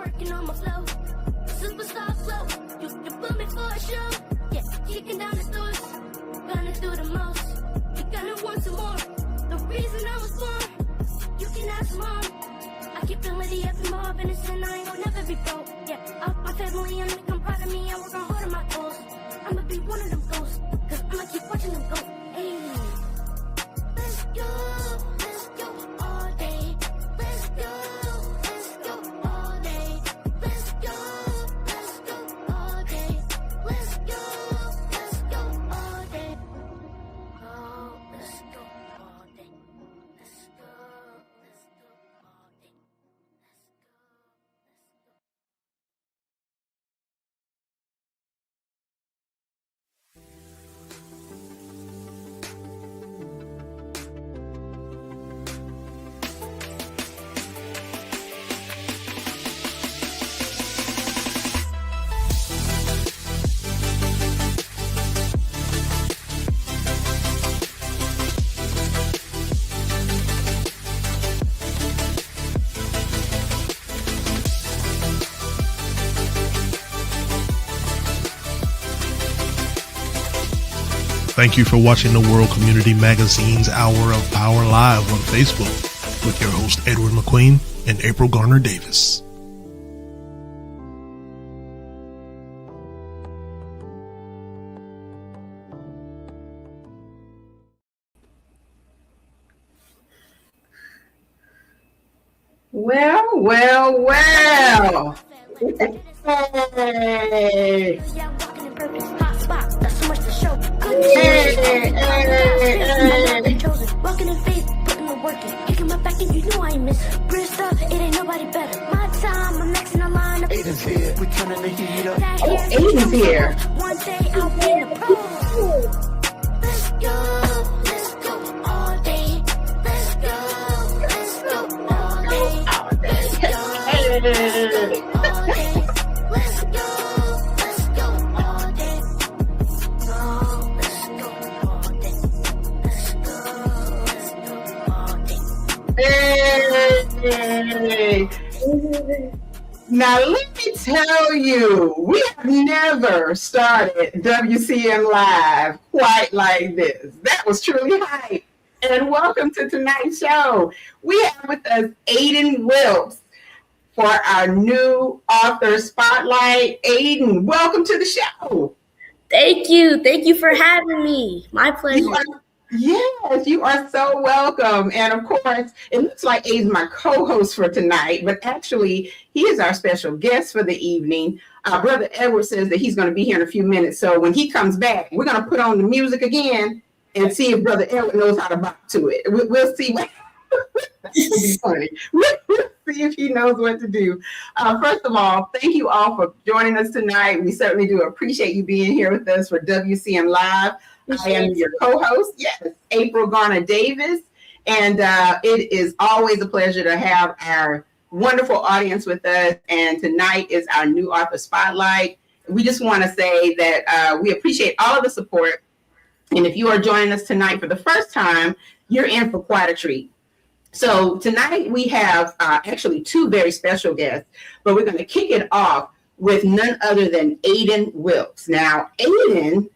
working on my flow. Superstar flow, you put me for a show. Yeah, kicking down the doors, gonna do the most. You gonna want some more. The reason I was born, you can ask mom. I keep feeling the F and more innocent, I ain't gonna never be broke. Yeah, out my family and make them proud of me. I work on hard on my goals. I'ma be one of them ghosts, cause I'ma keep watching them go. Hey, let's go all day. Let's go all day. Let's go all day. Let's go all day. Oh, let's go all day. Let's go all day. Thank you for watching the World Community Magazine's Hour of Power Live on Facebook with your host Edward McQueen and April Garner Davis. Well. Hey. Walking in faith, putting the work in. Kicking my back and you know I ain't missing. Bristol, it ain't nobody better. My time, I'm next in the line. Ayden's here, we turning the heat up. Oh, Ayden's here. One day I'll be in the pro. Let's go all day. Let's go all day. Let's go all day. Let's go all day. No, let's go all day. Let's go all day. Hey. Now let me tell you, we have never started WCM Live quite like this. That was truly hype. And welcome to tonight's show. We have with us Ayden Wilks for our new author spotlight. Ayden, welcome to the show. Thank you. Thank you for having me. My pleasure. Yes, you are so welcome. And of course, it looks like Ayden's my co-host for tonight, but actually he is our special guest for the evening. Brother Edward says that he's going to be here in a few minutes. So when he comes back, we're going to put on the music again and see if Brother Edward knows how to bop to it. We'll see. That would be funny. We'll see if he knows what to do. First of all, thank you all for joining us tonight. We certainly do appreciate you being here with us for WCM Live. I am your co-host, yes, April Garner Davis, and it is always a pleasure to have our wonderful audience with us, and tonight is our new author spotlight. We just want to say that we appreciate all of the support, and if you are joining us tonight for the first time, you're in for quite a treat. So tonight we have actually two very special guests, but we're going to kick it off with none other than Ayden Wilks. Now, Ayden,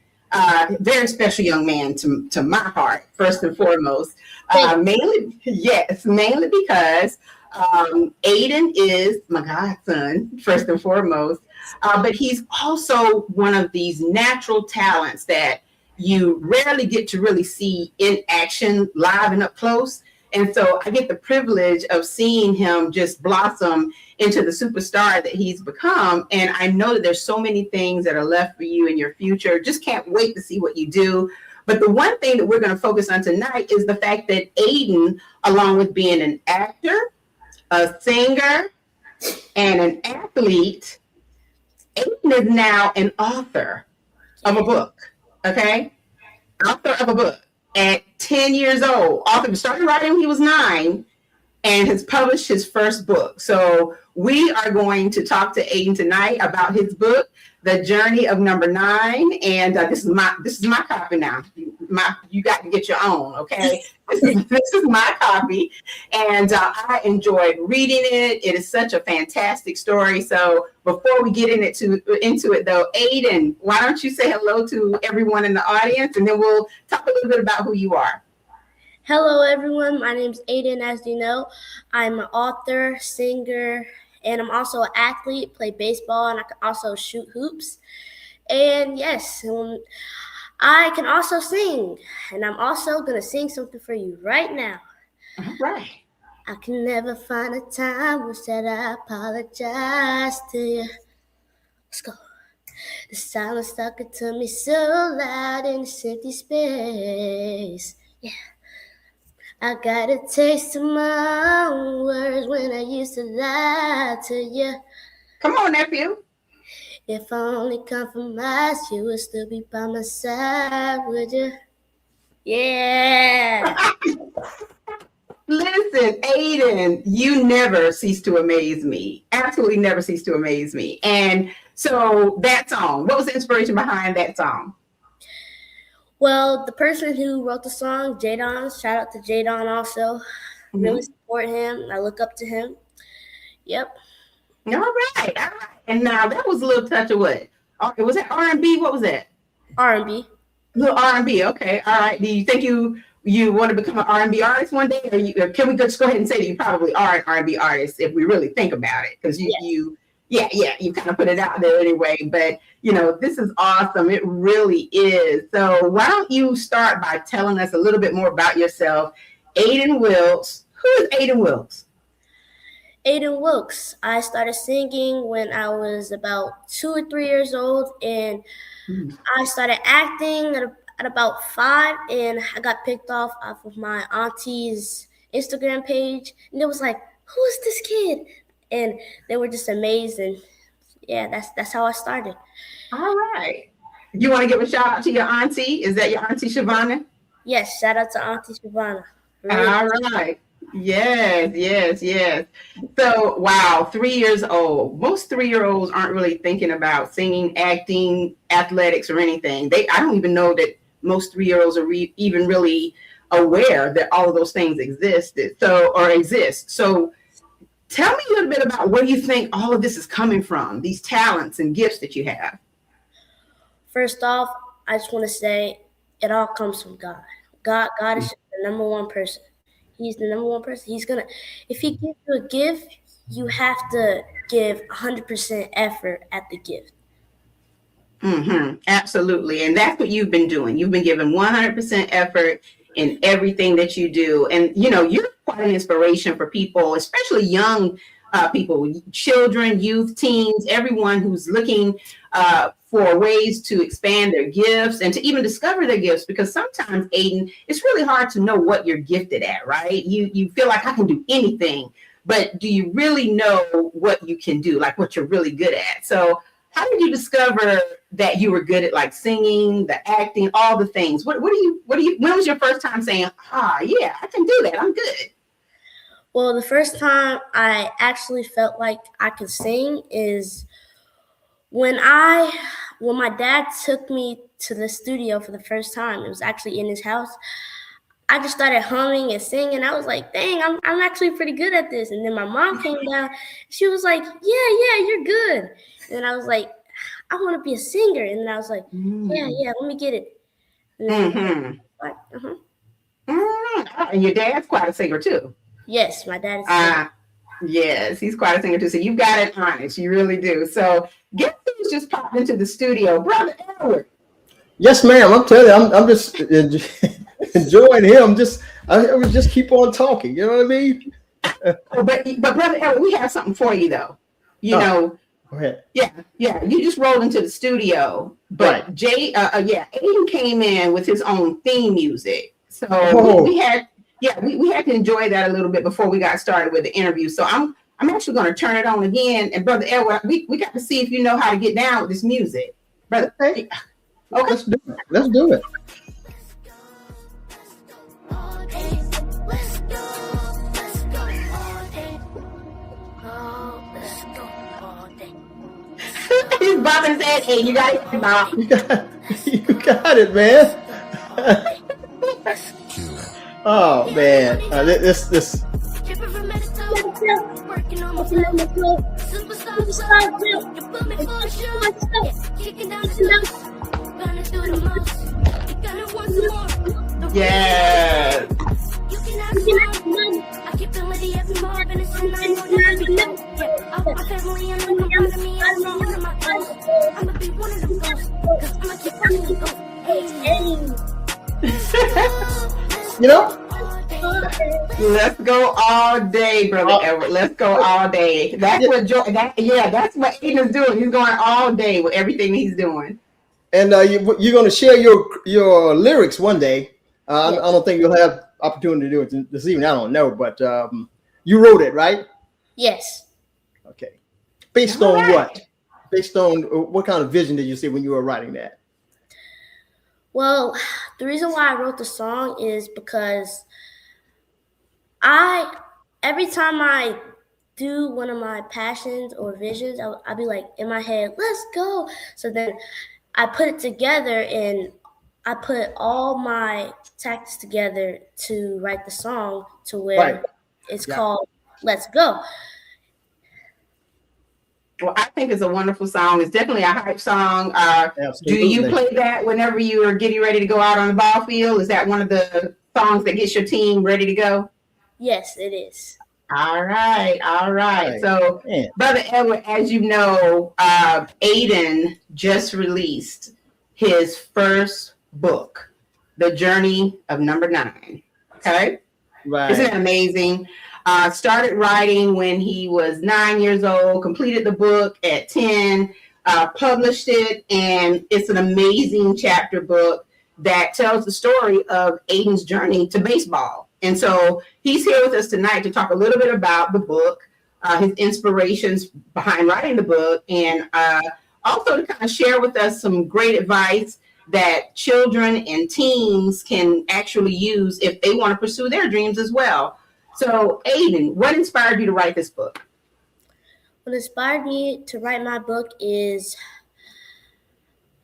very special young man to my heart, first and foremost. Mainly because Ayden is my godson, first and foremost. But he's also one of these natural talents that you rarely get to really see in action, live and up close. And so I get the privilege of seeing him just blossom into the superstar that he's become. And I know that there's so many things that are left for you in your future. Just can't wait to see what you do. But the one thing that we're going to focus on tonight is the fact that Ayden, along with being an actor, a singer, and an athlete, Ayden is now an author of a book. Okay? Author of a book. At 10 years old, author started writing when he was 9, and has published his first book. So we are going to talk to Ayden tonight about his book, The Journey of Number 9. And this is my copy now. You got to get your own, okay? This is my copy, and I enjoyed reading it. It is such a fantastic story. So before we get into it, though, Ayden, why don't you say hello to everyone in the audience, and then we'll talk a little bit about who you are. Hello, everyone. My name's Ayden, as you know. I'm an author, singer, and I'm also an athlete, play baseball, and I can also shoot hoops. And yes, I can also sing, and I'm also going to sing something for you right now. All right. I can never find a time which that I apologize to you. Let's go. The silence stuck it to me so loud in this empty space. Yeah. I got a taste of my own words when I used to lie to you. Come on, nephew. If I only compromised, you would still be by my side, would you? Yeah. Listen, Ayden, you never cease to amaze me. Absolutely never cease to amaze me. And so that song, what was the inspiration behind that song? Well, the person who wrote the song, Jadon, shout out to Jadon also. Really support him. I look up to him. Yep. All right. And now that was a little touch of what? Was that R&B? What was that? R&B. Little R&B. Okay. All right. Do you think you want to become an R&B artist one day, or can we just go ahead and say that you probably are an R&B artist if we really think about it? Because you kind of put it out there anyway. But this is awesome. It really is. So why don't you start by telling us a little bit more about yourself, Ayden Wilks. Who is Ayden Wilks? Ayden Wilks. I started singing when I was about 2 or 3 years old, and I started acting at about 5, and I got picked off of my auntie's Instagram page, and it was like, who is this kid? And they were just amazed, and yeah, that's how I started. All right. You want to give a shout out to your auntie? Is that your auntie Shavana? Yes, shout out to Auntie Shavana. Really? All right. Yes. So, wow, 3 years old. Most 3-year-olds aren't really thinking about singing, acting, athletics, or anything. I don't even know that most 3-year-olds are even really aware that all of those things exist. So tell me a little bit about where you think all of this is coming from, these talents and gifts that you have. First off, I just want to say it all comes from God. God is just the number one person. He's the number one person. If he gives you a gift, you have to give 100% effort at the gift. Absolutely. And that's what you've been doing. You've been giving 100% effort in everything that you do. And, you're quite an inspiration for people, especially young people, children, youth, teens, everyone who's looking for ways to expand their gifts and to even discover their gifts. Because sometimes, Ayden, it's really hard to know what you're gifted at, right? You feel like I can do anything, but do you really know what you can do, like what you're really good at? So how did you discover that you were good at like singing, the acting, all the things? When was your first time saying, yeah, I can do that, I'm good? Well, the first time I actually felt like I could sing is when my dad took me to the studio for the first time. It was actually in his house. I just started humming and singing. I was like, dang, I'm actually pretty good at this. And then my mom came down. She was like, yeah, you're good. And I was like, I want to be a singer. And then I was like, yeah, let me get it. And And your dad's quite a singer too. Yes, my dad is a singer. Yes, he's quite a singer too. So you've got it honest. You really do. So guess who's just popped into the studio? Brother Edward. Yes, ma'am. I'm telling you, I'm just enjoying him. I would just keep on talking. You know what I mean? But Brother Edward, we have something for you though. Go ahead. Yeah. You just rolled into the studio, but right. Ayden came in with his own theme music. So we had to enjoy that a little bit before we got started with the interview. So I'm actually going to turn it on again. And Brother Edward, we got to see if you know how to get down with this music, brother. Okay. Let's do it. bopping his head. Hey, you got it, Bob. You got it, man. Oh man, this. Dripping from head to toe. Working on my flow. Superstar flow. You put me for a show. Yeah, kicking down the stairs. Gonna do the most. You gonna want some more. Yes. You can have more. I keep feeling the every more, and it's in my yeah, all my family, I know no part of me, I know one of my goals. I'ma be one of them ghosts, cause I'ma keep running the ghost. You know, Let's go all day, Brother Edward. Let's go all day. That's what that's what Ayden's doing. He's going all day with everything he's doing. and you're going to share your lyrics one day. I don't think you'll have opportunity to do it this evening. I don't know, but you wrote it, right? Yes. Okay. Based on what? Based on what kind of vision did you see when you were writing that? Well, the reason why I wrote the song is because every time I do one of my passions or visions, I'll be like in my head, let's go. So then I put it together and I put all my tactics together to write the song to where it's called Let's Go. Well, I think it's a wonderful song. It's definitely a hype song. Do you play that whenever you are getting ready to go out on the ball field? Is that one of the songs that gets your team ready to go? Yes, it is. All right. So, Brother Edward, as you know, Ayden just released his first book, The Journey of Number 9. Okay? Right. Isn't that amazing? Started writing when he was 9 years old, completed the book at 10, published it, and it's an amazing chapter book that tells the story of Ayden's journey to baseball. And so he's here with us tonight to talk a little bit about the book, his inspirations behind writing the book, and also to kind of share with us some great advice that children and teens can actually use if they want to pursue their dreams as well. So, Ayden, what inspired you to write this book? What inspired me to write my book is,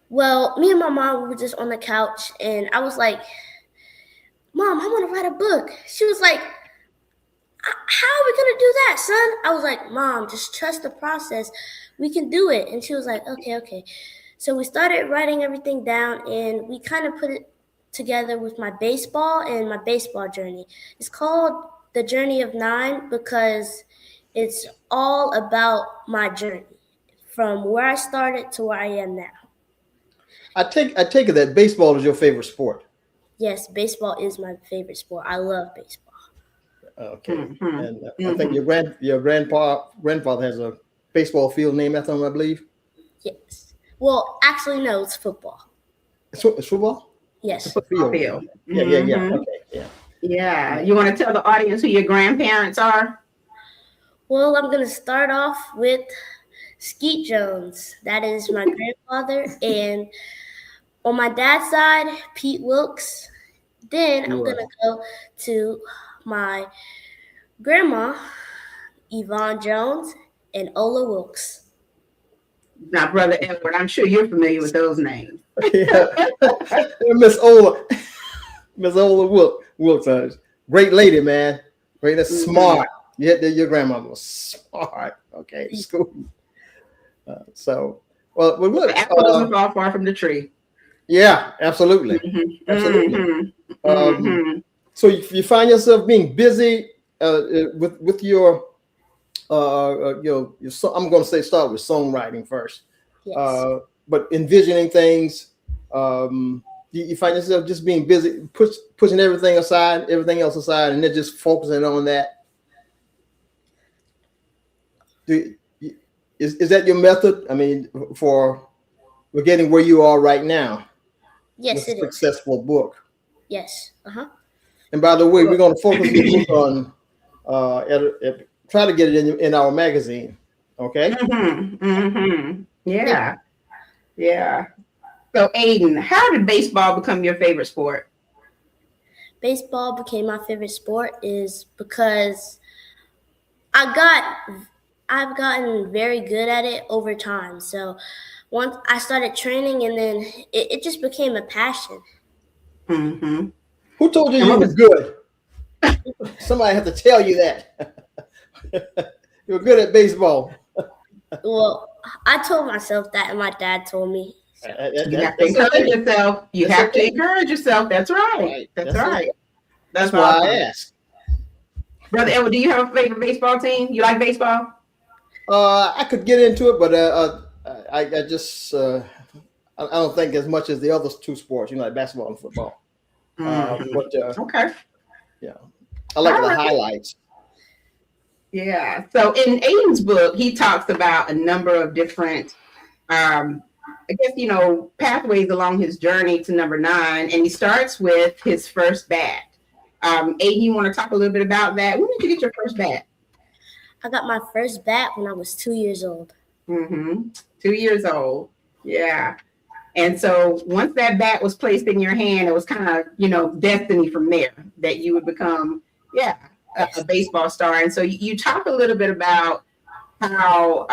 well, me and my mom were just on the couch, and I was like, Mom, I want to write a book. She was like, how are we going to do that, son? I was like, Mom, just trust the process. We can do it. And she was like, okay. So we started writing everything down, and we kind of put it together with my baseball and my baseball journey. It's called The Journey of 9 because it's all about my journey from where I started to where I am now. I take it that baseball is your favorite sport. Yes, baseball is my favorite sport. I love baseball. Okay. And I think your grandfather has a baseball field named after him, I believe. Yes. Well, actually, no, it's football. It's football? It's Yes. a football field. Yeah. Okay. Yeah. You want to tell the audience who your grandparents are? Well, I'm going to start off with Skeet Jones. That is my grandfather. And on my dad's side, Pete Wilks. Then I'm going to go to my grandma, Yvonne Jones, and Ola Wilks. Now, Brother Edward, I'm sure you're familiar with those names. Yeah. Miss Ola Wilks, great lady, man. Great, that's smart. Your grandmother was smart. Okay, it's cool. Well, look. The apple doesn't fall far from the tree. Yeah, absolutely. Absolutely. So you find yourself being busy with your I'm going to start with songwriting first. Yes. But envisioning things, you find yourself just being busy, pushing everything else aside, and then just focusing on that. Is that your method? I mean, for getting where you are right now? Yes, it is. Successful book. Yes. And by the way, we're going to focus the book on try to get it in our magazine. Okay. Yeah. So, Ayden, how did baseball become your favorite sport? Baseball became my favorite sport is because I've gotten very good at it over time. So once I started training, and then it just became a passion. Mm-hmm. Who told you you were good? Somebody had to tell you that. You were good at baseball. Well, I told myself that, and my dad told me. So. You have to encourage yourself. You have to encourage yourself. That's right. That's right. That's why I asked. Brother Edward, do you have a favorite baseball team? You like baseball? I could get into it, but I just I don't think as much as the other two sports, like basketball and football. Okay. Yeah, I like the highlights. Yeah. So in Ayden's book, he talks about a number of different, I guess, pathways along his journey to number 9. And he starts with his first bat. Ayden, you want to talk a little bit about that? When did you get your first bat? I got my first bat when I was 2 years old. 2 years old. Yeah. And so once that bat was placed in your hand, it was kind of, destiny from there that you would become, a baseball star. And so you talk a little bit about how,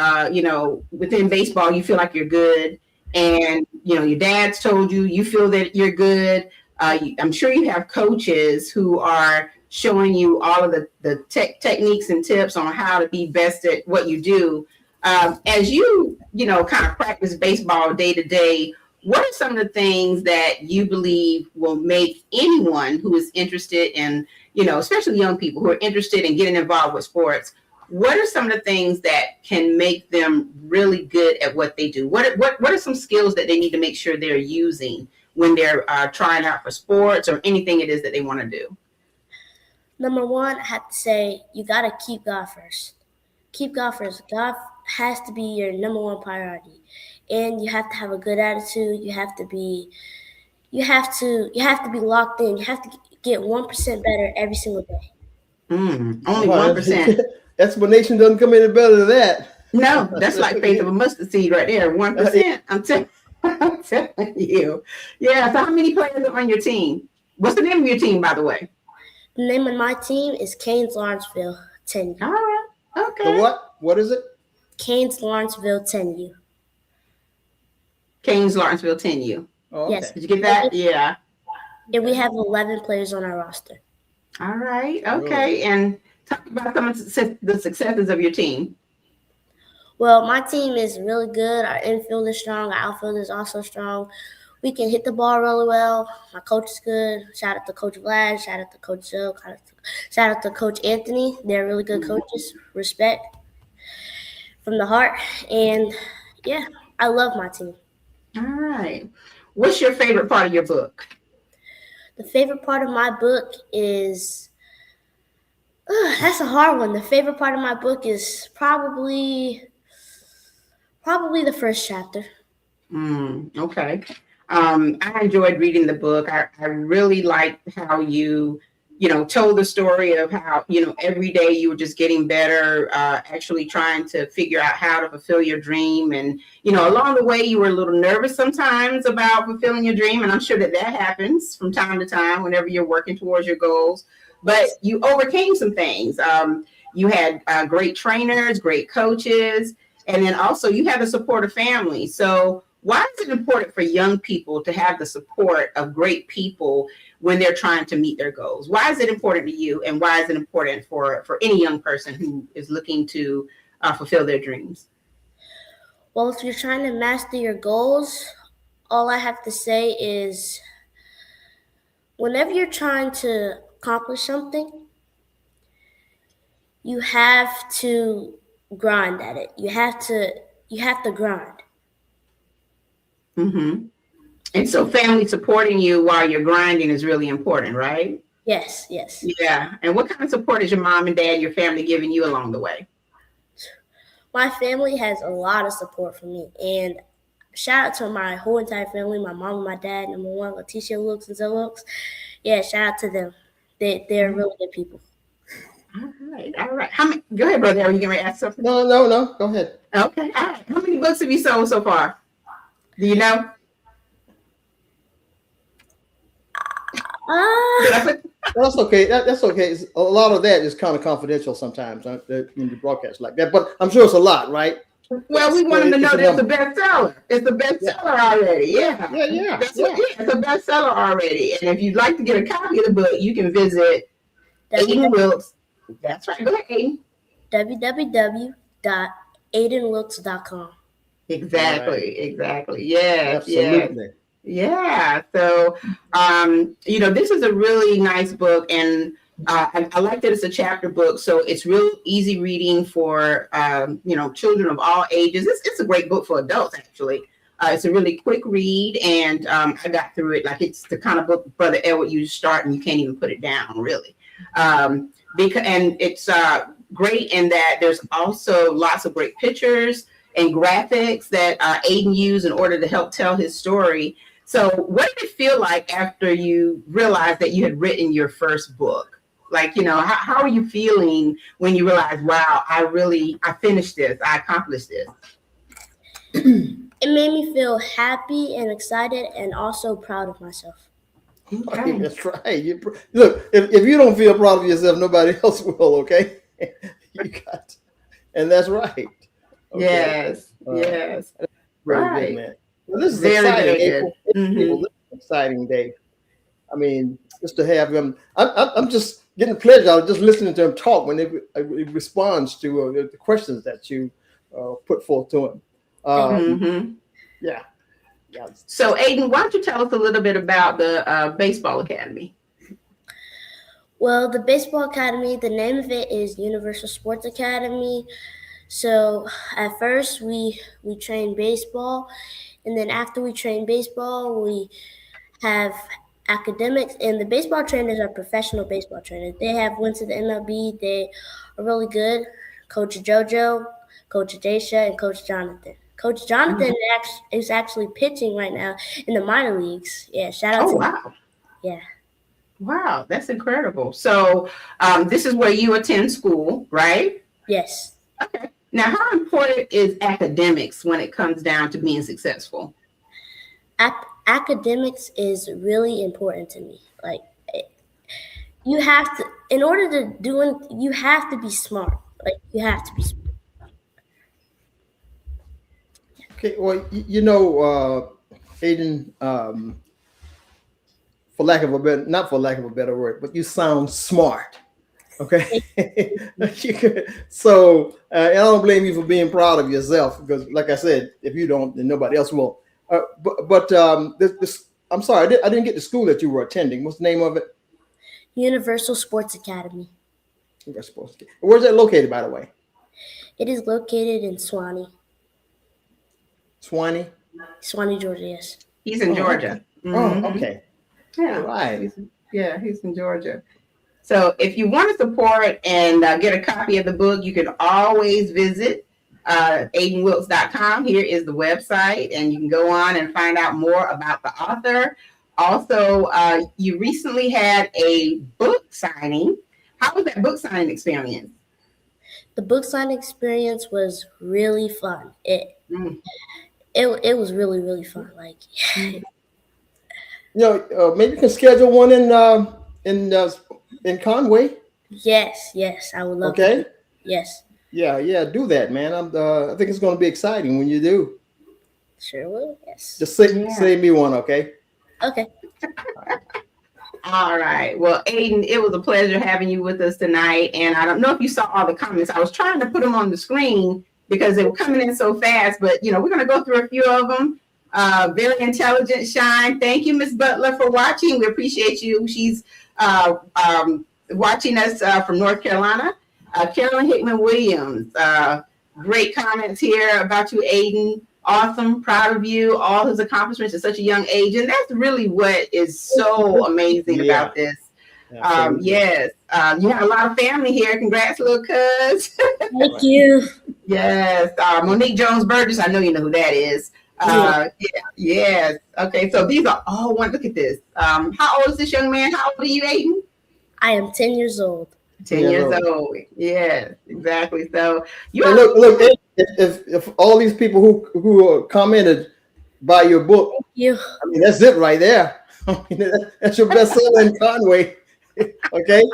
within baseball, you feel like you're good. And, your dad's told you feel that you're good. I'm sure you have coaches who are showing you all of the techniques and tips on how to be best at what you do. As you, kind of practice baseball day to day, what are some of the things that you believe will make anyone who is interested in, especially young people who are interested in getting involved with sports, what are some of the things that can make them really good at what they do? What are some skills that they need to make sure they're using when they're trying out for sports or anything it is that they want to do? Number 1, I have to say, you got to keep God first. Keep God first. God has to be your number 1 priority. And you have to have a good attitude. You have to be locked in. You have to get 1% better every single day. Only 1%. Explanation doesn't come any better than that. No, that's like faith of a mustard seed right there. 1%. I'm telling you. Yeah. So how many players are on your team? What's the name of your team, by the way? The name of my team is Canes Lawrenceville 10U. All right. Okay. The what? What is it? Canes Lawrenceville 10U. Canes Lawrenceville 10U. Oh, okay. Yes. Did you get that? Yeah. And we have 11 players on our roster. All right. Okay. And talk about some of the successes of your team. Well, my team is really good. Our infield is strong. Our outfield is also strong. We can hit the ball really well. My coach is good. Shout out to Coach Vlad. Shout out to Coach Joe. Shout out to Coach Anthony. They're really good coaches. Respect from the heart. And, yeah, I love my team. All right. What's your favorite part of your book? The favorite part of my book is that's a hard one. The favorite part of my book is probably the first chapter. Okay. I enjoyed reading the book. I really liked how you told the story of how, every day you were just getting better, actually trying to figure out how to fulfill your dream. And, along the way, you were a little nervous sometimes about fulfilling your dream. And I'm sure that happens from time to time whenever you're working towards your goals. But you overcame some things. You had great trainers, great coaches, and then also you had the support of family. So why is it important for young people to have the support of great people when they're trying to meet their goals? Why is it important to you, and why is it important for any young person who is looking to fulfill their dreams? Well, if you're trying to master your goals, all I have to say is whenever you're trying to accomplish something, you have to grind at it. You have to grind. And so family supporting you while you're grinding is really important, right? Yes. Yeah. And what kind of support is your mom and dad, your family giving you along the way? My family has a lot of support for me. And shout out to my whole entire family, my mom and my dad, number 1, Leticia Wilks and Zoe Wilks. Yeah, shout out to them. They're really good people. All right. Go ahead, brother. Are you going to ask something? No. Go ahead. Okay. All right. How many books have you sold so far? Do you know? That's okay. That's okay. A lot of that is kind of confidential sometimes in the broadcast like that. But I'm sure it's a lot, right? Well, we want them to know that it's a bestseller. It's a bestseller already. Yeah. Yeah. It's a bestseller already. And if you'd like to get a copy of the book, you can visit Ayden Wilks. That's right. Go ahead, Ayden. www.aydenwilks.com. Exactly. Yes. Absolutely. Yeah. So, this is a really nice book, and I like that it's a chapter book, so it's real easy reading for children of all ages. It's a great book for adults, actually. It's a really quick read, and I got through it like it's the kind of book, Brother Edward, you start and you can't even put it down, really. And it's great in that there's also lots of great pictures and graphics that Ayden used in order to help tell his story. So what did it feel like after you realized that you had written your first book? Like, how are you feeling when you realize, wow, I finished this, I accomplished this? It made me feel happy and excited and also proud of myself. Okay. That's right. Look, if you don't feel proud of yourself, nobody else will, okay? And that's right. Okay. Yes. Very Right. good, man. Well, this is Very, exciting. very good. April. This is an exciting day. I mean, just to have him. I'm just getting pleasure out of just listening to him talk when he responds to the questions that you put forth to him. Yeah. So, Ayden, why don't you tell us a little bit about the Baseball Academy? Well, the Baseball Academy, the name of it is Universal Sports Academy. So at first we train baseball, and then after we train baseball, we have academics, and the baseball trainers are professional baseball trainers. They have went to the MLB. They are really good. Coach JoJo, Coach Daisha, and Coach Jonathan. Coach Jonathan is actually pitching right now in the minor leagues. Yeah, shout out to him. Wow. Yeah. Wow, that's incredible. So this is where you attend school, right? Yes. Okay. Now, how important is academics when it comes down to being successful? Academics is really important to me. Like, you have to, in order to do it, you have to be smart. Like, you have to be smart. Okay. Well, Ayden, not for lack of a better word, but you sound smart. Okay. So, and I don't blame you for being proud of yourself, because, like I said, if you don't, then nobody else will. But I'm sorry, I didn't get the school that you were attending. What's the name of it? Universal Sports Academy. Where's that located, by the way? It is located in Swanee, Georgia. Yes. He's in Georgia. Oh, okay. Yeah. Right. He's in Georgia. So if you want to support and get a copy of the book, you can always visit AydenWilks.com. Here is the website, and you can go on and find out more about the author. Also, you recently had a book signing. How was that book signing experience? The book signing experience was really fun. It was really, really fun. Like, maybe you can schedule one in Conway. Yes, I would love. Okay. To. Yes. Yeah, do that, man. I think it's going to be exciting when you do. Sure will. Yes. Just save me one, okay? Okay. All right. Well, Ayden, it was a pleasure having you with us tonight. And I don't know if you saw all the comments. I was trying to put them on the screen because they were coming in so fast. But, we're going to go through a few of them. Very intelligent, Shine. Thank you, Miss Butler, for watching. We appreciate you. She's watching us from North Carolina. Carolyn Hickman Williams. Great comments here about you, Ayden. Awesome, proud of you, all his accomplishments at such a young age. And that's really what is so amazing about this. Yes, you have a lot of family here. Congrats, little cuz. Thank you. Yes, Monique Jones Burgess, I know you know who that is. Yes. Okay, so these are all one. Look at this. How old is this young man? How old are you, Ayden? I am 10 years old. 10 years old. Yes, exactly. So look. If all these people who commented by your book, thank you. I mean, that's it right there. I mean, that's your bestseller in Conway. Okay.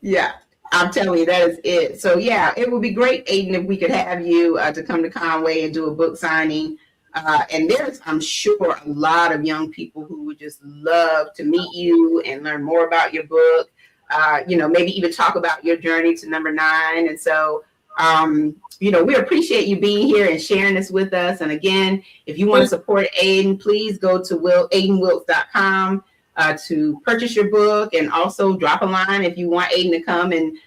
Yeah. I'm telling you, that is it. So yeah, it would be great, Ayden, if we could have you to come to Conway and do a book signing. And there's, I'm sure, a lot of young people who would just love to meet you and learn more about your book. Maybe even talk about your journey to number 9. And so, we appreciate you being here and sharing this with us. And again, if you want to support Ayden, please go to AydenWilks.com to purchase your book, and also drop a line if you want Ayden to come and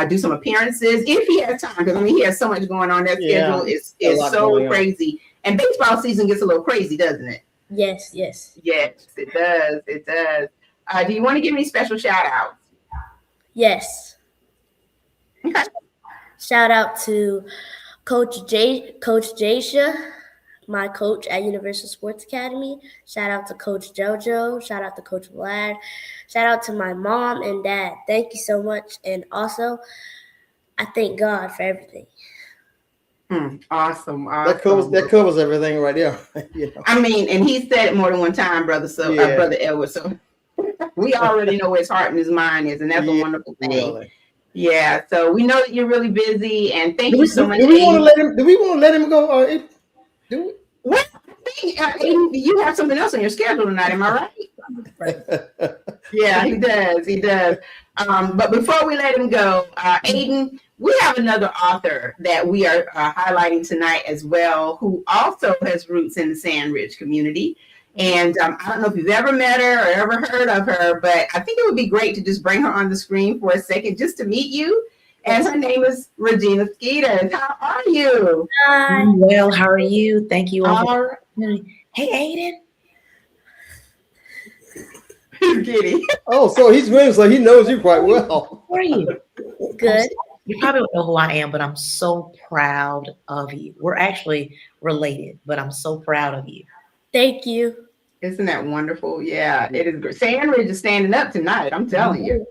do some appearances if he has time. Because he has so much going on. That schedule is so crazy. And baseball season gets a little crazy, doesn't it? Yes, it does. It does. Do you want to give me special shout outs? Yes. Okay. Shout out to Coach Jasha, my coach at Universal Sports Academy. Shout out to Coach JoJo. Shout out to Coach Vlad. Shout out to my mom and dad. Thank you so much. And also, I thank God for everything. Awesome. That covers everything right there. I mean, and he said it more than one time, brother. So, Brother Edward. So we already know where his heart and his mind is, and that's a wonderful thing. Really. Yeah. So we know that you're really busy, and thank you so much. Do we want to let him go? Do we? Well, Ayden, you have something else on your schedule tonight. Am I right? Yeah, he does. He does. But before we let him go, Ayden, we have another author that we are highlighting tonight as well, who also has roots in the Sandridge community. And I don't know if you've ever met her or ever heard of her, but I think it would be great to just bring her on the screen for a second just to meet you. And her name is Regina Skeeters. How are you? Hi. Well, how are you? Thank you. All right. Hey, Ayden. He's giddy. Oh, so he's grinning, so he knows you quite well. How are you? Good. You probably don't know who I am, but I'm so proud of you. We're actually related, but I'm so proud of you. Thank you. Isn't that wonderful? Yeah, it is great. Sandridge is standing up tonight. I'm telling you.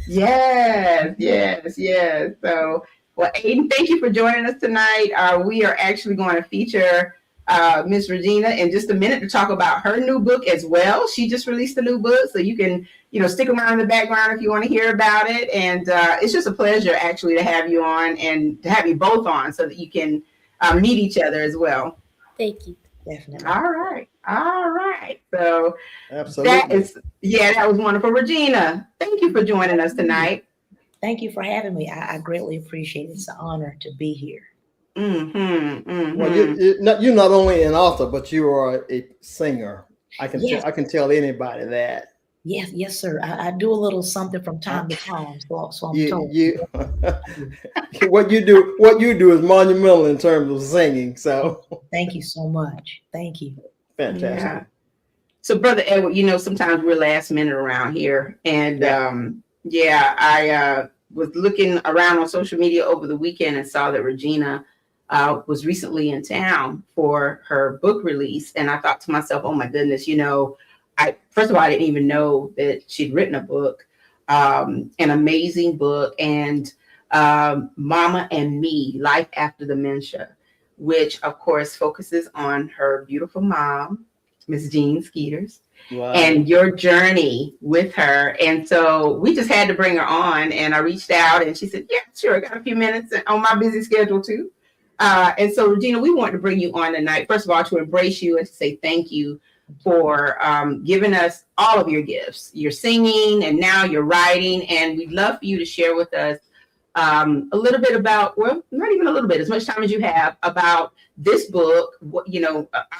Yes. So, well, Ayden, thank you for joining us tonight. We are actually going to feature Miss Regina in just a minute to talk about her new book as well. She just released a new book, so you can, stick around in the background if you want to hear about it. And it's just a pleasure actually to have you on and to have you both on so that you can meet each other as well. Thank you. Definitely. All right. So absolutely. That was wonderful. Regina, thank you for joining us tonight. Thank you for having me. I greatly appreciate it. It's an honor to be here. Well, you're not only an author, but you are a singer. I can tell anybody that. Yes, sir. I do a little something from time to time. So I'm told. What you do is monumental in terms of singing. So thank you so much. Thank you. Fantastic. Yeah. So, Brother Edward, sometimes we're last minute around here, and I was looking around on social media over the weekend and saw that Regina was recently in town for her book release, and I thought to myself, oh my goodness, first of all, I didn't even know that she'd written a book, an amazing book, and Mama and Me, Life After Dementia, which of course focuses on her beautiful mom, Miss Jean Skeeters, and your journey with her. And so we just had to bring her on, and I reached out and she said, yeah, sure, I got a few minutes on my busy schedule too. And so Regina, we want to bring you on tonight, first of all, to embrace you and to say thank you for giving us all of your gifts, your singing, and now your writing. And we'd love for you to share with us a little bit about, well, not even a little bit, as much time as you have, about this book.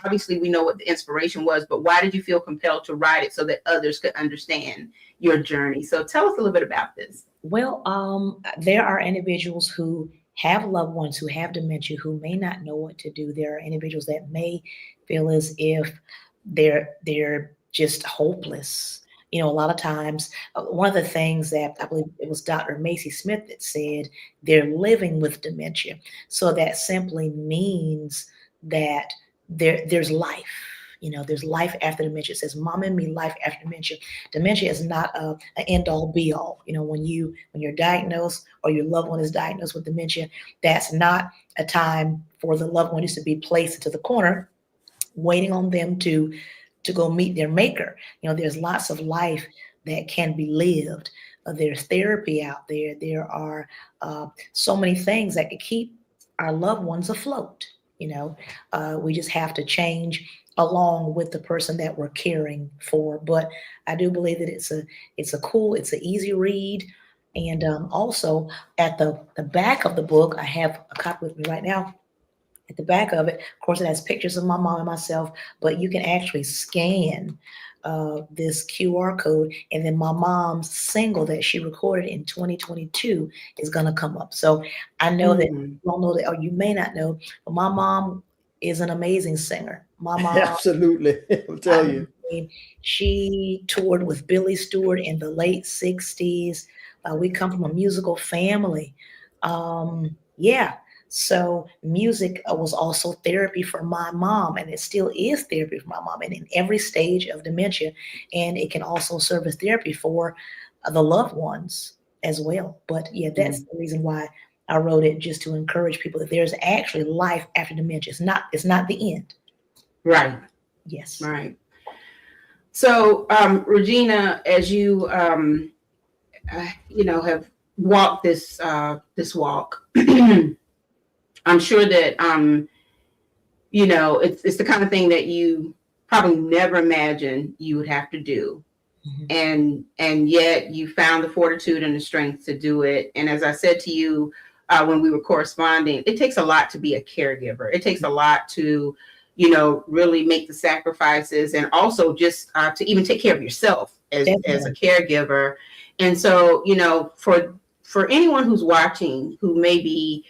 Obviously we know what the inspiration was, but why did you feel compelled to write it so that others could understand your journey? So tell us a little bit about this. Well, there are individuals who have loved ones who have dementia who may not know what to do. There are individuals that may feel as if they're just hopeless. A lot of times, one of the things that I believe it was Dr. Macy Smith that said, they're living with dementia. So that simply means that there's life. There's life after dementia. It says, Mom and Me, Life After Dementia. Dementia is not an end all be all. When you're diagnosed or your loved one is diagnosed with dementia, that's not a time for the loved one just to be placed into the corner, waiting on them to go meet their maker. There's lots of life that can be lived There's therapy out there. There are so many things that could keep our loved ones afloat. We just have to change along with the person that we're caring for. But I do believe that it's an easy read. And also at the back of the book, I have a copy with me right now. At the back of it, of course, it has pictures of my mom and myself, but you can actually scan this QR code, and then my mom's single that she recorded in 2022 is going to come up. So I know that you don't know that, or you may not know, but my mom is an amazing singer. My mom, absolutely, I'll tell you. She toured with Billy Stewart in the late 60s. We come from a musical family. So music was also therapy for my mom, and it still is therapy for my mom, and in every stage of dementia. And it can also serve as therapy for the loved ones as well. But yeah, that's the reason why I wrote it, just to encourage people that there's actually life after dementia. It's not the end. Right. Yes. Right. So, Regina, as you, have walked this walk, I'm sure that, it's the kind of thing that you probably never imagined you would have to do. And yet you found the fortitude and the strength to do it. And as I said to you, when we were corresponding, it takes a lot to be a caregiver. It takes a lot to, really make the sacrifices, and also just to even take care of yourself as a caregiver. And so, for anyone who's watching, who may be,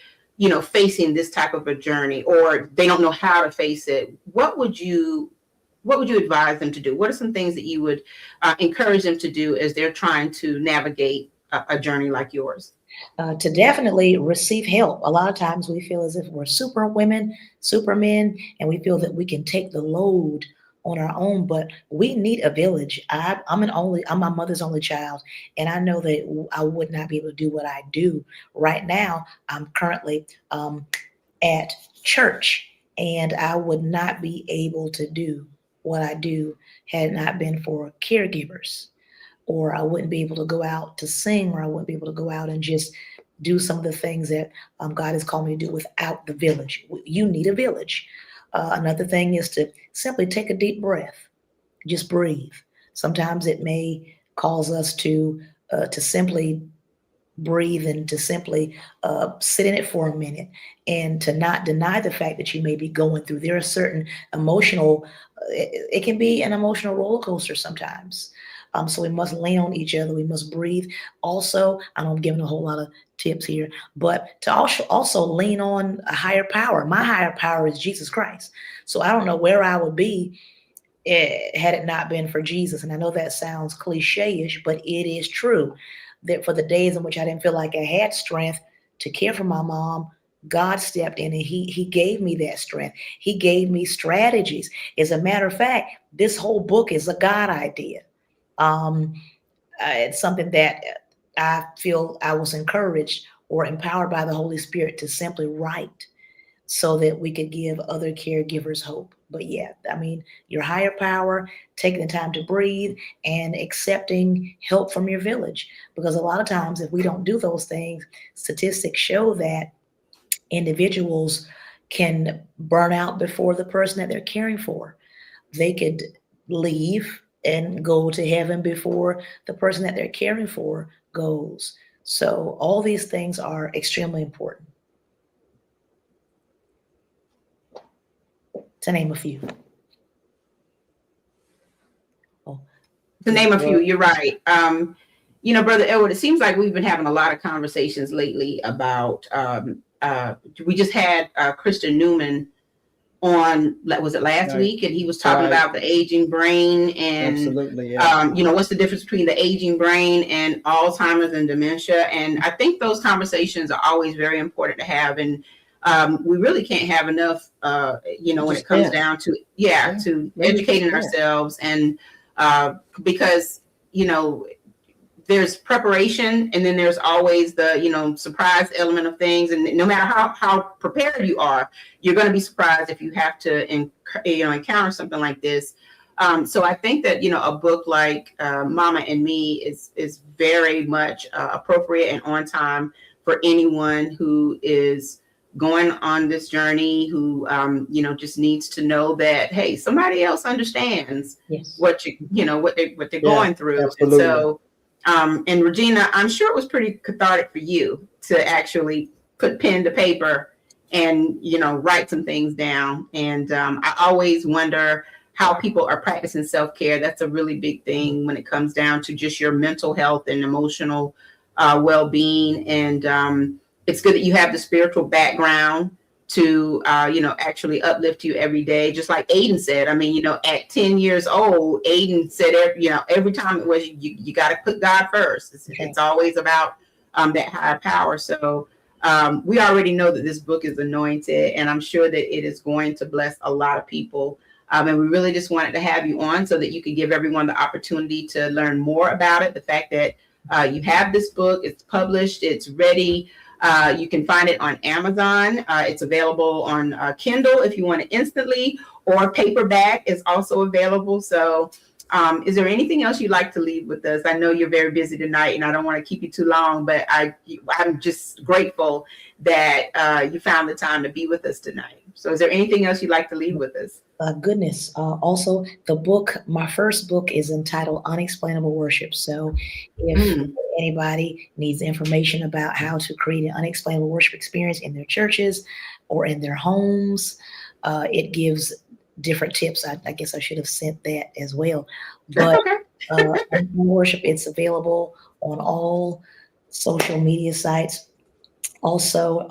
facing this type of a journey, or they don't know how to face it, what would you advise them to do? What are some things that you would encourage them to do as they're trying to navigate a journey like yours? To definitely receive help. A lot of times we feel as if we're super women, supermen, and we feel that we can take the load on our own, but we need a village. I'm my mother's only child, and I know that I would not be able to do what I do right now. I'm currently at church, and I would not be able to do what I do had it not been for caregivers. Or I wouldn't be able to go out to sing, or I wouldn't be able to go out and just do some of the things that God has called me to do without the village. You need a village. Another thing is to simply take a deep breath. Just breathe. Sometimes it may cause us to simply breathe and to simply sit in it for a minute, and to not deny the fact that you may be going through. There are certain emotional, it can be an emotional roller coaster sometimes. So we must lean on each other. We must breathe. Also, I know I'm giving a whole lot of tips here, but to also lean on a higher power. My higher power is Jesus Christ. So I don't know where I would be had it not been for Jesus. And I know that sounds cliche-ish, but it is true that for the days in which I didn't feel like I had strength to care for my mom, God stepped in and he gave me that strength. He gave me strategies. As a matter of fact, this whole book is a God idea. It's something that I feel I was encouraged or empowered by the Holy Spirit to simply write, so that we could give other caregivers hope. But yeah, I mean, your higher power, taking the time to breathe, and accepting help from your village. Because a lot of times, if we don't do those things, statistics show that individuals can burn out before the person that they're caring for. They could leave and go to heaven before the person that they're caring for goes. So all these things are extremely important, to name a few. To name a few, you're right. Brother Edward, it seems like we've been having a lot of conversations lately about, we just had Christian Newman on, was it last week? And he was talking about the aging brain, and absolutely, yeah. What's the difference between the aging brain and Alzheimer's and dementia. And I think those conversations are always very important to have. And we really can't have enough, when it comes down to, to educating ourselves. And because, there's preparation, and then there's always the, surprise element of things. And no matter how prepared you are, you're going to be surprised if you have to, encounter something like this. So I think that, a book like Mama and Me is very much appropriate and on time for anyone who is going on this journey, who, just needs to know that, hey, somebody else understands Yes. what what they're Yeah, going through. absolutely. And so, and Regina, I'm sure it was pretty cathartic for you to actually put pen to paper and, write some things down. And I always wonder how people are practicing self-care. That's a really big thing when it comes down to just your mental health and emotional well-being. And it's good that you have the spiritual background to, actually uplift you every day. Just like Ayden said, I mean, at 10 years old, Ayden said, every time it was, you got to put God first. It's always about that higher power. So we already know that this book is anointed, and I'm sure that it is going to bless a lot of people. And we really just wanted to have you on so that you could give everyone the opportunity to learn more about it. The fact that you have this book, it's published, it's ready. You can find it on Amazon. It's available on Kindle if you want it instantly, or paperback is also available. So is there anything else you'd like to leave with us? I know you're very busy tonight, and I don't want to keep you too long, but I'm just grateful that you found the time to be with us tonight. So is there anything else you'd like to leave with us? Goodness. Also, the book, my first book, is entitled Unexplainable Worship. So if anybody needs information about how to create an unexplainable worship experience in their churches or in their homes, it gives different tips. I guess I should have sent that as well. But worship, it's available on all social media sites. Also,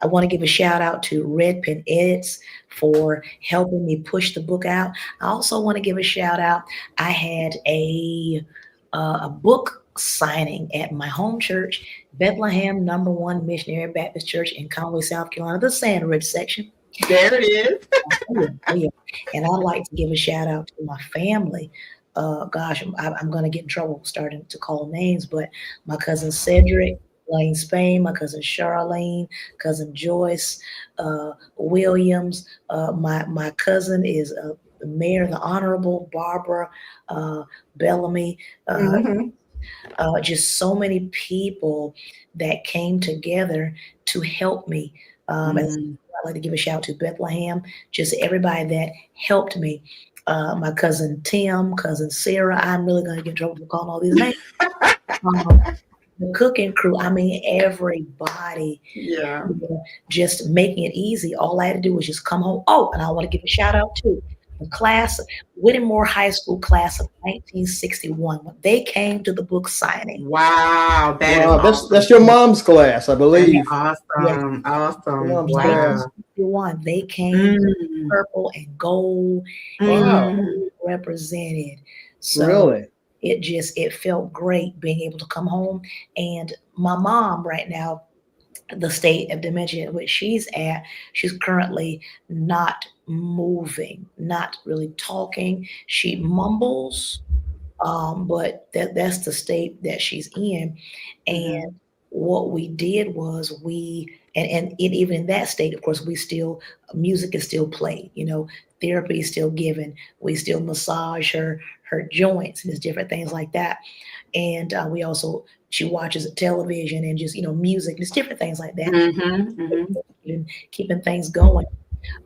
I want to give a shout out to Red Pen Edits for helping me push the book out. I also want to give a shout out. I had a book signing at my home church, Bethlehem #1 Missionary Baptist Church in Conway, South Carolina, the Sand Ridge section. There it is. Yeah. And I'd like to give a shout out to my family. Gosh, I'm going to get in trouble starting to call names, but my cousin Cedric, Lane Spain, my cousin Charlene, cousin Joyce, Williams. My cousin is the mayor, the Honorable Barbara Bellamy. Just so many people that came together to help me. I'd like to give a shout out to Bethlehem, just everybody that helped me. My cousin Tim, cousin Sarah. I'm really going to get in trouble for calling all these names. The cooking crew, I mean, everybody, just making it easy. All I had to do was just come home. Oh, and I want to give a shout out to the class, Whittemore High School class of 1961. When they came to the book signing. Wow, that's your mom's class, I believe. Awesome, awesome. Wow. They came in purple and gold, and represented. So really? It felt great being able to come home. And my mom right now, the state of dementia in which she's at, she's currently not moving, not really talking. She mumbles, but that's the state that she's in. And what we did was even in that state, of course, music is still played, therapy is still given. We still massage her joints and there's different things like that. And she watches television and just, music, there's different things like that. And keeping things going.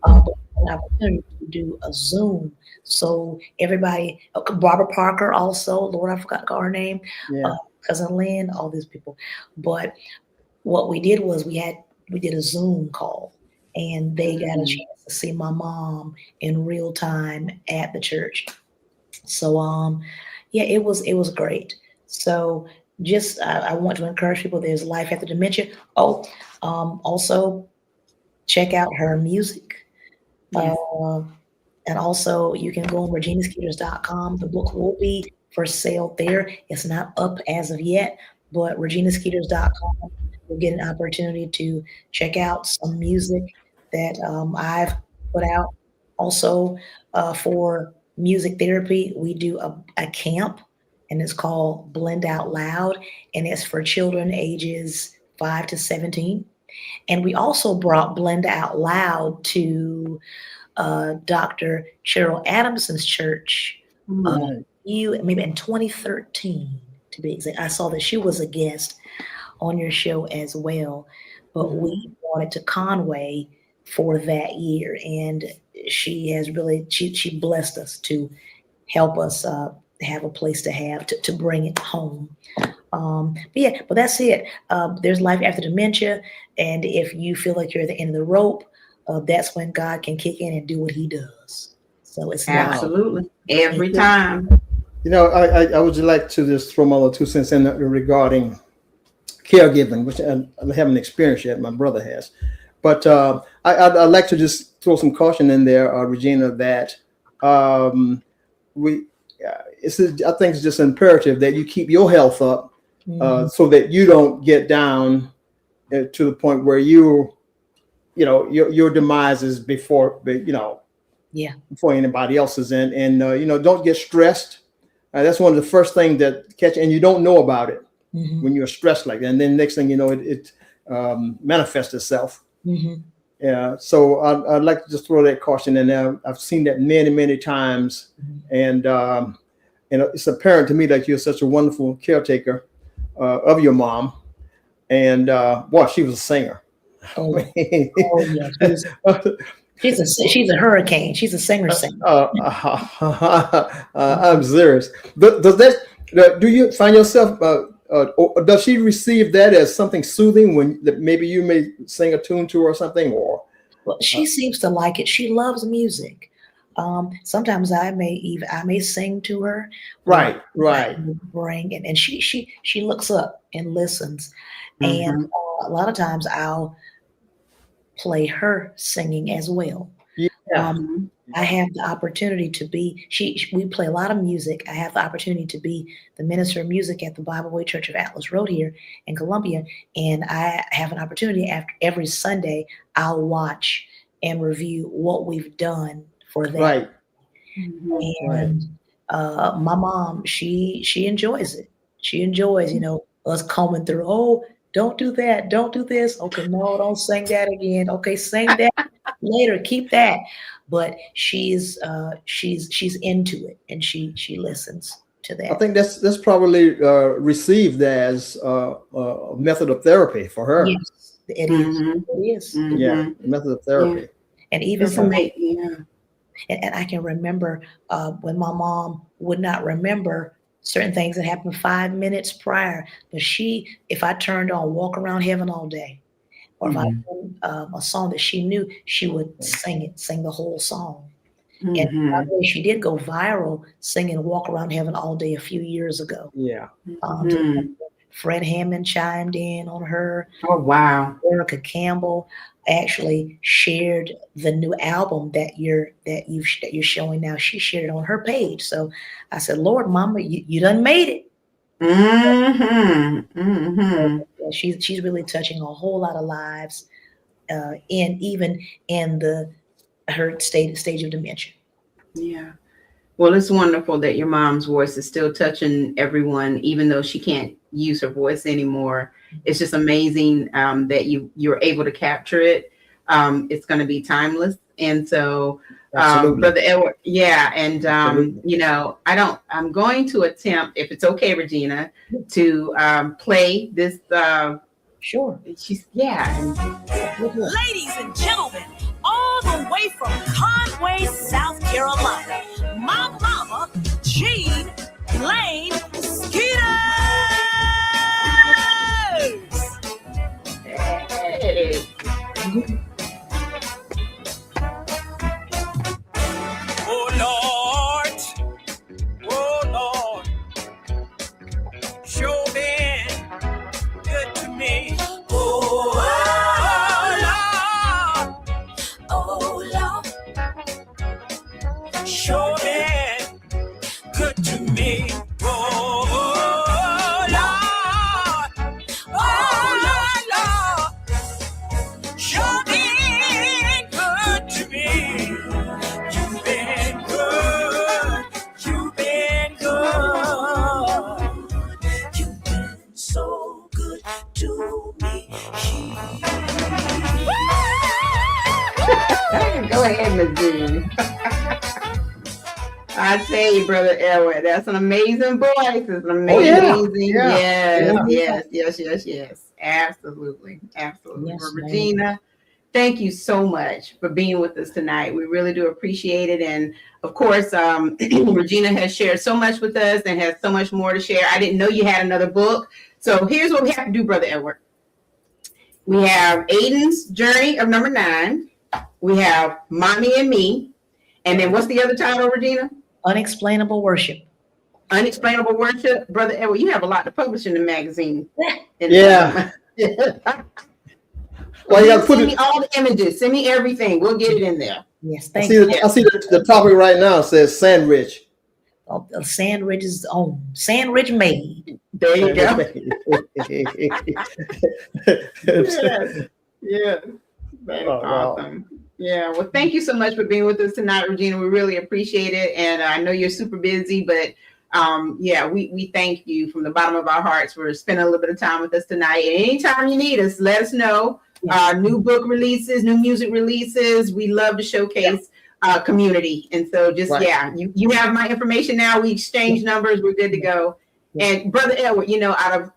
But an opportunity to do a Zoom. So everybody, Barbara Parker also, Lord, I forgot to call her name, cousin Lynn, all these people. But what we did was we did a Zoom call, and they got a chance to see my mom in real time at the church. So it was great. So just I want to encourage people, there's life after dementia. Also check out her music. And also you can go on reginaskeeters.com. The book will be for sale there. It's not up as of yet, but reginaskeeters.com, you'll get an opportunity to check out some music that I've put out. Also, for music therapy, we do a camp, and it's called Blend Out Loud, and it's for children ages 5 to 17. And we also brought Blend Out Loud to Dr. Cheryl Adamson's church. Maybe in 2013, to be exact. I saw that she was a guest on your show as well, but we brought it to Conway for that year, and she has really she blessed us to help us have a place to bring it home. But that's it. There's life after dementia, and if you feel like you're at the end of the rope, that's when God can kick in and do what He does. So it's absolutely every time. I would like to just throw my little 2 cents in regarding caregiving, which I haven't experienced yet. My brother has, but I'd like to just throw some caution in there, Regina, that I think it's just imperative that you keep your health up, so that you don't get down to the point where your demise is before anybody else's, and don't get stressed. That's one of the first things that catch, and you don't know about it when you're stressed like that. And then next thing you know, it manifests itself. Yeah. So I'd like to just throw that caution in there. I've seen that many, many times. And it's apparent to me that you're such a wonderful caretaker of your mom. And she was a singer. She's a hurricane. She's a singer. I'm serious. Do you find yourself? Does she receive that as something soothing when maybe you may sing a tune to her or something? Or she seems to like it. She loves music. Sometimes I may sing to her. Right. And she looks up and listens, and a lot of times I'll play her singing as well. I have the opportunity to be, we play a lot of music. I have the opportunity to be the minister of music at the Bible Way Church of Atlas Road here in Columbia. And I have an opportunity after every Sunday, I'll watch and review what we've done for them. Right. And my mom, she enjoys it. She enjoys, us combing through, oh, don't do that. Don't do this. Okay, no, don't sing that again. Okay, sing that later. Keep that. But she's into it, and she listens to that. I think that's probably received as a method of therapy for her. Yes, it is. It is. Yeah, method of therapy. And even for me, and I can remember when my mom would not remember certain things that happened 5 minutes prior, but if I turned on Walk Around Heaven All Day, or if I played a song that she knew, she would sing the whole song. And by the way, she did go viral singing Walk Around Heaven All Day a few years ago. Yeah. Fred Hammond chimed in on her. Oh, wow. Erica Campbell actually shared the new album that you're showing now. She shared it on her page. So I said, Lord, Mama, you done made it. She's really touching a whole lot of lives, even in her stage of dementia. Yeah. Well, it's wonderful that your mom's voice is still touching everyone, even though she can't use her voice anymore. It's just amazing that you're able to capture it. It's going to be timeless. And so, Brother Edward, and I'm going to attempt, if it's okay, Regina, to play this. Sure. Ladies and gentlemen, all the way from Conway, South Carolina, my mama, Jean Lane Skeeters. Hey. Oh Lord, sure been good to me. Oh Lord, sure been good to me. Oh Go ahead, Miss Jean. I tell you, Brother Edward, that's an amazing voice. It's an amazing. Yes. Absolutely. Yes, Well, ma'am. Regina, thank you so much for being with us tonight. We really do appreciate it. And of course, Regina has shared so much with us and has so much more to share. I didn't know you had another book. So here's what we have to do, Brother Edward. We have Ayden's Journey of Number 9. We have Mommy and Me. And then what's the other title, Regina? Unexplainable Worship. Unexplainable Worship. Brother Edward, you have a lot to publish in the magazine. Yeah. Well, you got to Send me all the images. Send me everything. We'll get it in there. Yes, I thank see, you. I see the topic right now says sandwich. Oh, Sandridge is on. Sandridge made. There you go. Yes. That is awesome. Yeah. Well, thank you so much for being with us tonight, Regina. We really appreciate it. And I know you're super busy, but we thank you from the bottom of our hearts for spending a little bit of time with us tonight. And anytime you need us, let us know. New book releases, new music releases. We love to showcase community. And so just, you have my information now. We exchange numbers. We're good to go. And Brother Edward, out of,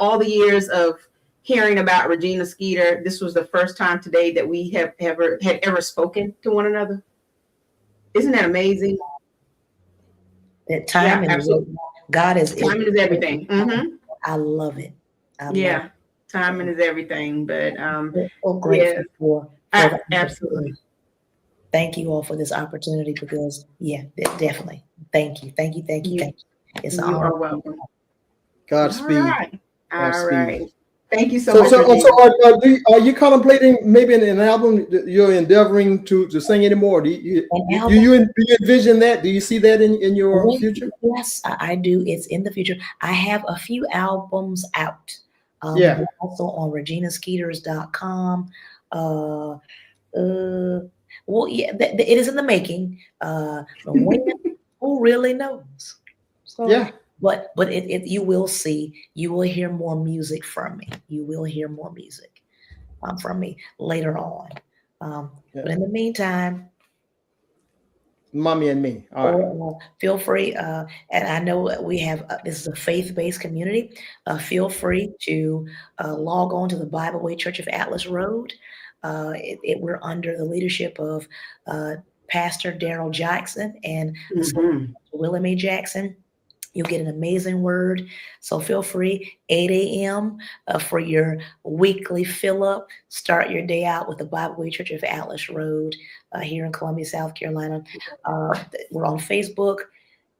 all the years of hearing about Regina Skeeter, this was the first time today that we had ever spoken to one another. Isn't that amazing? That time is God is timing is everything. Mm-hmm. I love it. Timing is everything. But we're so grateful for absolutely. Thank you all for this opportunity because definitely. Thank you. It's you are welcome. Godspeed. All right. Thank you so much. So are you contemplating maybe an album that you're endeavoring to sing anymore? Do you envision that? Do you see that in your future? Yes, I do. It's in the future. I have a few albums out. Also on reginaskeeters.com. It is in the making. Who really knows? So, But you will hear more music from me. You will hear more music from me later on. But in the meantime, Mommy and Me. All right. Feel free. And I know we have, this is a faith-based community. Feel free to log on to the Bible Way Church of Atlas Road. We're under the leadership of Pastor Daryl Jackson and William A. Jackson. You'll get an amazing word. So feel free, 8 a.m. For your weekly fill-up. Start your day out with the Bible Way Church of Atlas Road here in Columbia, South Carolina. We're on Facebook,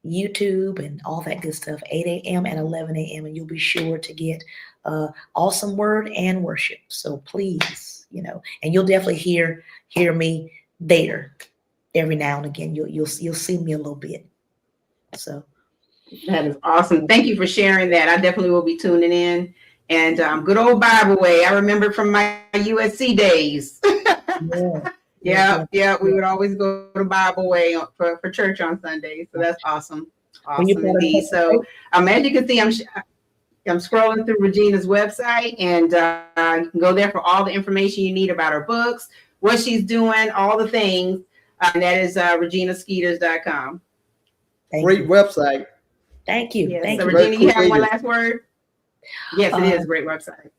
YouTube, and all that good stuff, 8 a.m. and 11 a.m. And you'll be sure to get awesome word and worship. So please, and you'll definitely hear me there every now and again. You'll see me a little bit. So. That is awesome. Thank you for sharing that. I definitely will be tuning in. And good old Bible Way. I remember from my USC days. We would always go to Bible Way for church on Sundays. So that's awesome. Awesome indeed. So as you can see, I'm scrolling through Regina's website, and you can go there for all the information you need about her books, what she's doing, all the things. And that is reginaskeeters.com. Great website. Thank you. Yes. So Regina, you have one last word? Yes, it is a great website.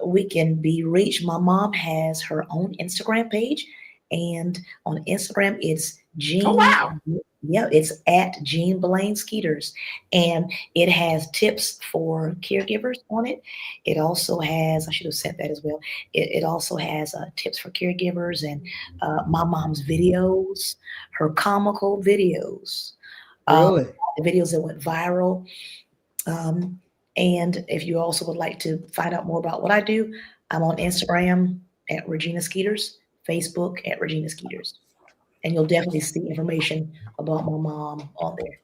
We can be reached. My mom has her own Instagram page, and on Instagram it's Jean. Oh wow! Yeah, it's at Jean Blaine Skeeters, and it has tips for caregivers on it. It also has, I should have sent that as well. It also has tips for caregivers and my mom's videos, her comical videos. Really? The videos that went viral. And if you also would like to find out more about what I do, I'm on Instagram at Regina Skeeters, Facebook at Regina Skeeters. And you'll definitely see information about my mom on there.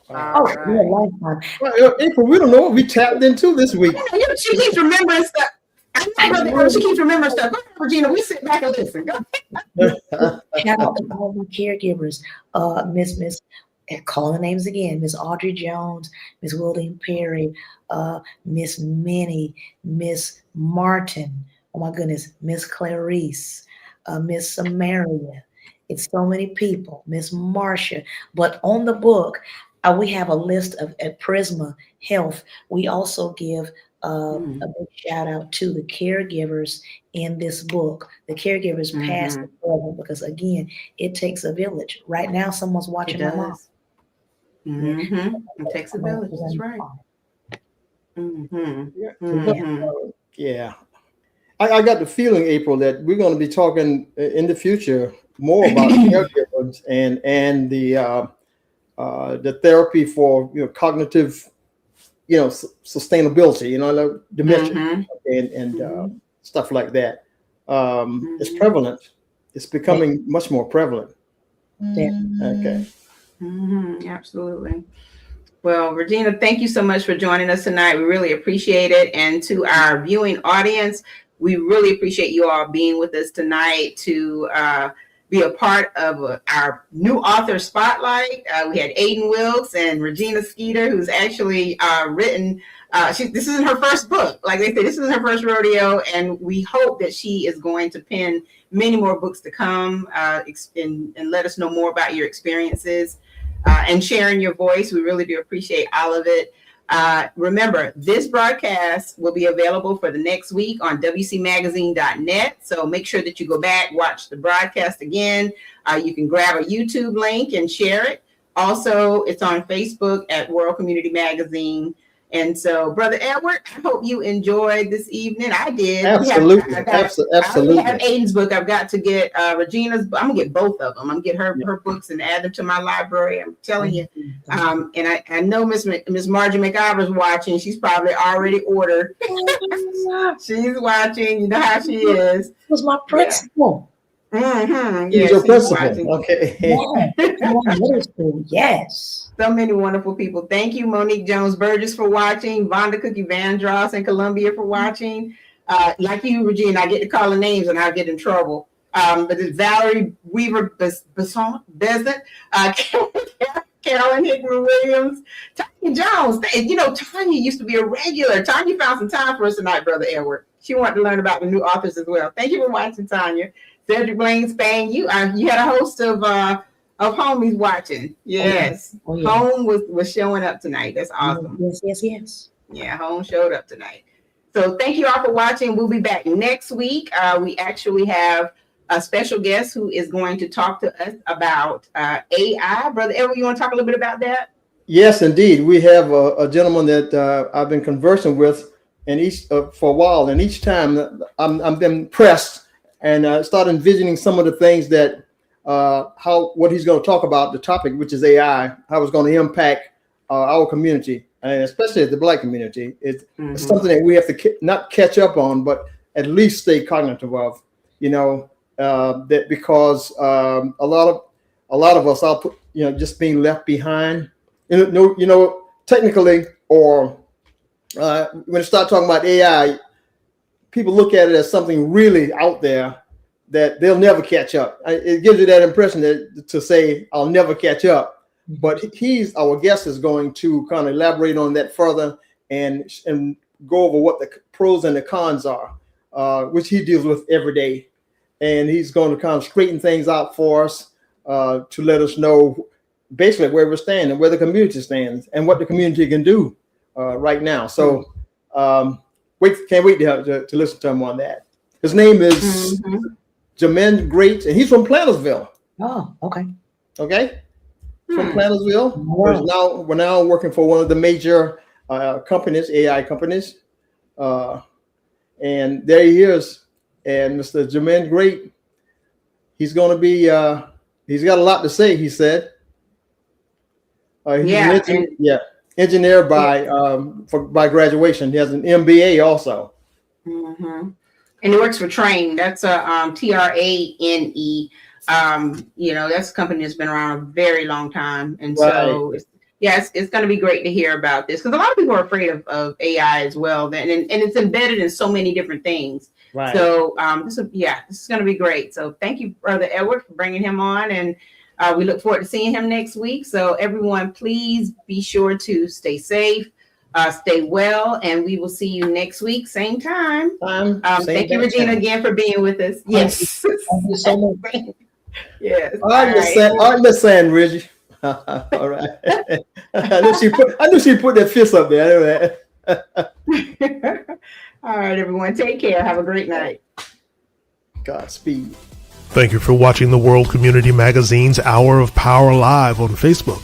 Lifetime. Well, April, we don't know what we tapped into this week. She keeps remembering stuff. She keeps remembering stuff. Go ahead, Regina, we sit back and listen. Go ahead. Shout out to all my caregivers. Miss calling the names again, Miss Audrey Jones, Miss Wilding Perry, Miss Minnie, Miss Martin, Oh my goodness, Miss Clarice, Miss Samaria. It's so many people, Miss Marcia. But on the book, we have a list of at Prisma Health. We also give a big shout out to the caregivers in this book, the caregivers past and present, because again, it takes a village. Right now, someone's watching my mom. It takes a village. That's right. Yeah. I got the feeling, April, that we're going to be talking in the future more about caregivers and the therapy for cognitive sustainability, like dementia and stuff like that. It's prevalent. It's becoming much more prevalent. Okay. Absolutely. Well, Regina, thank you so much for joining us tonight. We really appreciate it. And to our viewing audience, we really appreciate you all being with us tonight to be a part of our new author spotlight. We had Ayden Wilks and Regina Skeeter, who's actually written, this isn't her first book. Like they say, this is her first rodeo, and we hope that she is going to pen many more books to come and let us know more about your experiences and sharing your voice. We really do appreciate all of it. Remember, this broadcast will be available for the next week on wcmagazine.net. So make sure that you go back, watch the broadcast again. You can grab a YouTube link and share it. Also, it's on Facebook at World Community Magazine. And so, Brother Edward, I hope you enjoyed this evening. I did. Absolutely. Absolutely. I have Ayden's book. I've got to get Regina's. I'm going to get both of them. I'm going to get her books and add them to my library. I'm telling you. And I know Miss Margie McIver's watching. She's probably already ordered. She's watching. You know how she is. It was my principal. Yes, your principal. Okay. Yes. So many wonderful people. Thank you, Monique Jones Burgess, for watching. Vonda Cookie Vandross in Columbia for watching. Like you, Regina, I get to call the names and I'll get in trouble. But it's Valerie Weaver Besant, Carolyn Hickman Williams, Tanya Jones. Tanya used to be a regular. Tanya found some time for us tonight, Brother Edward. She wanted to learn about the new authors as well. Thank you for watching, Tanya. Cedric Blaine Spain, you had a host of homies watching. Yes. Oh, yeah. Home was showing up tonight. That's awesome. Yes. Yeah, Home showed up tonight. So thank you all for watching. We'll be back next week. We actually have a special guest who is going to talk to us about AI. Brother Edward, you want to talk a little bit about that? Yes, indeed. We have a gentleman that I've been conversing with and for a while, and each time I'm been impressed and start envisioning some of the things that what he's going to talk about, the topic, which is AI, how it's going to impact our community, and especially the Black community. It's something that we have to not catch up on, but at least stay cognitive of. That because a lot of us are just being left behind. Technically, or when you start talking about AI, people look at it as something really out there that they'll never catch up. It gives you that impression to say, I'll never catch up. But our guest is going to kind of elaborate on that further and go over what the pros and the cons are, which he deals with every day. And he's going to kind of straighten things out for us to let us know basically where we're standing, where the community stands, and what the community can do right now. So can't wait to listen to him on that. His name is Jermaine Great, and he's from Plantersville. Oh, okay. Okay, from Plantersville. We're now working for one of the major companies, AI companies, and there he is. And Mr. Jermaine Great, he's going to be. He's got a lot to say. He said. Engineer by graduation. He has an MBA also. And he works for Train. That's a TRANE. That's a company that's been around a very long time. And so, it's going to be great to hear about this because a lot of people are afraid of AI as well. And it's embedded in so many different things. Right. So this is going to be great. So thank you, Brother Edward, for bringing him on. And we look forward to seeing him next week. So everyone, please be sure to stay safe. Stay well, and we will see you next week, same time. Thank you, Regina, again for being with us. Yes. Thank you so much. Yes. I understand, Reggie. All right. I knew she put that fist up there. All right, everyone. Take care. Have a great night. Godspeed. Thank you for watching the World Community Magazine's Hour of Power Live on Facebook.